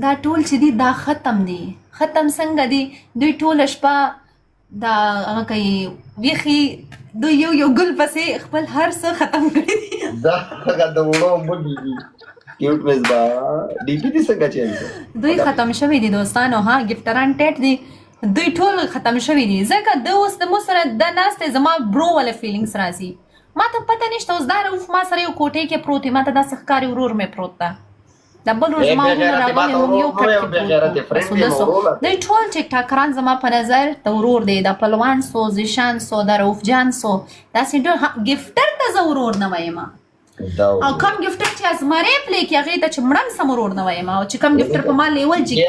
دا ټول چې دي دا ختم دي. ختم څنګه دي؟ دوی ټوله شپه دا هغه کوي ویښي، دوی یو یو ګل پسې خپل هر څه ختم کړي دي. دا هغه د وړو مږي دي کیوټ مصباح ډي پي دي څنګه چینج دوی ختم شوي دي دوستانو. ها ګفټران ټیټ دي، دوی ټول ختم شوي دي. ځکه د اوس د مو سره د ناستې زما برو والا فیلینګس راځي. ما ته پته نشته اوس دا رؤف ما سره یو کوټې کې پروت وي، ما ته داسې ښکاري ورور مې پروت ده. د بل روز ما ورونه راغلی هم یو کټ کې پروت و. دوی ټول ټیک ټاکران زما په نظر د ورور دی. د پلوان سو، زیشان سو، د رؤف جان سو، داسې ډېر ګفټر ته زه ورور نه وایم. او کم ګفټر چې ازمرې پلی کې هغې ته چې مړم سم ورور نه وایم. او چې کم ګفټر په ما لیول جګي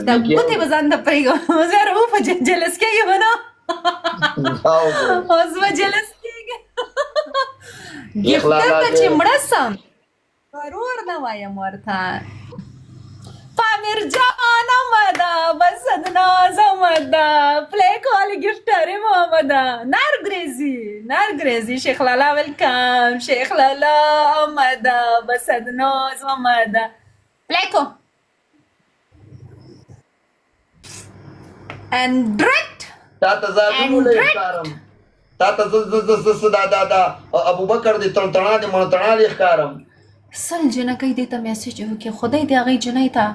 د ګوتې به ځان ته پرېږم. زه رؤف جلس کېږم نه، اوس به جلس کېږم. ګفټر ته چې مړه سم ورور نه وایم ورته. پامیر جان آمده بسد ناز آمده پلیک والی گفتاری محمده. نرگریزی شیخ لالا ویلکم، شیخ لالا آمده بسد ناز آمده پلیکو اندرکت تا ته زادو له ښکارم، تا ته دا ابوبکر دی تړتړا دی مړتړا دی ښکارم. سل جنکۍ دې ته میسج وکړي، خدای دې هغې جنۍ ته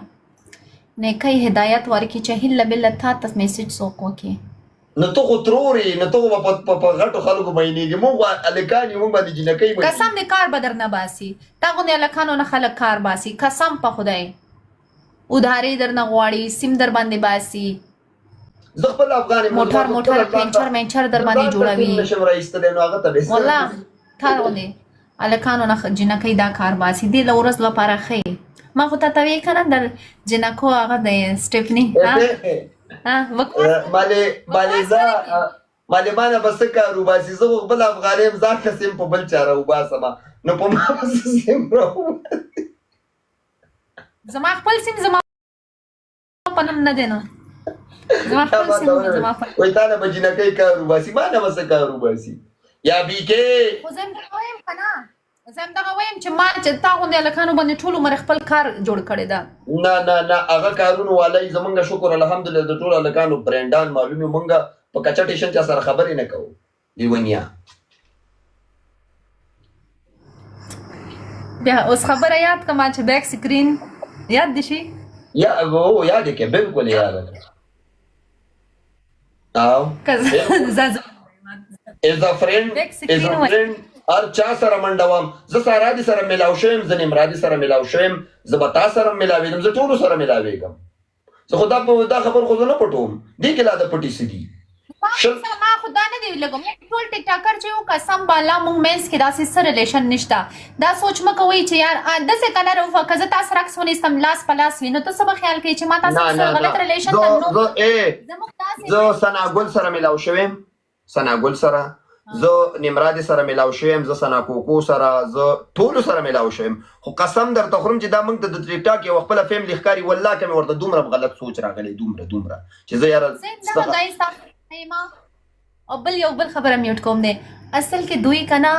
نیکۍ هدایت ورکړي چې هیله بله تا ته میسج څوک وکړي. نو ته خو ترور یې، نو ته خو په غټو خلکو مینېږي. موږ هلکان یو، موږ باندې جنکۍ مینېږي. قسم دې کار به درنه باسي. تا غوندې هلکانو نه خلک کار باسي، قسم په خدای. ادارې درنه غواړي، سیم در باندې باسي، زه خپل افغان موټر پینچر در باندې جوړوي. نشم راایستلی نو هغه ته به والله تا غوندې هلکانو نه جنکۍ دا کار باسي. دې له ورځ لپاره ښه. ما خو تا ته ویې که نه د جنکو هغه د سټیفني مالې ما نه به څه کار وباسي. زه خو خپل افغانۍ یم، ځان ته سیم په بل چا راوباسمه، نو په ما به څه سیم راوباسي. زما خپل سیم زما په نوم نه دی نو. زما خپل سیم زما په وایي تا نه به جنکۍ کار وباسي، ما نه به څه کار وباسي. یا بیکې خو زه هم دغه وایم که نه، زه هم دغه وایم چې ما چې تا غوندې هلکانو باندې ټول عمر خپل کار جوړ کړی ده. نه هغه کارونو والی زمونږ شکر الحمدلله د ټولو هلکانو برینډان معلوم یو. مونږ په کچه ټیشن چا سره خبرې نه کوو. لیونیا بیا اوس خبره یاد کړه ما چې بیک سکرین یاد دي شي. یا هو یاد یې کړه، بلکل یې یاد کړه. از ا فرینډ هر چا سره منډه وم. زه سارا دي سره میلاو شویم، زه نمرادي سره میلاو شویم، زه به تا سره میلاوېږم، زه ټولو سره میلاوېږم. زه خو دا خبر خو زه نه پټوم. دې کې لا د پټې څه دي؟ ما خو دا نه دی لګوم. ټول ټیک ټاکر چې یو قسم بالا مونږ منځ کې داسې څه ریلیشن نشته. دا سوچ مه کوئ چې یار داسې که نه رؤفه که زه تا سره عکس ونیستم لاس په لاس وي، نو ته څه به خیال کوې چې ما تا سره غلط ریلیشن زه ثناګل سره میلاو شویم، ثناګل سره، زه نمرادي سره میلاو شویم، زه ثنا کوکو سره، زه ټولو سره میلاو شویم. خو قسم درته خورم چې دا موږ ته د ټیک ټاک یوه خپله فیملي ښکاري. والله که مې ورته دومره غلط سوچ راغلی، دومره چې زه یاره او بل یو بل خبره میوټ کوم دی. اصل کې دوی که نه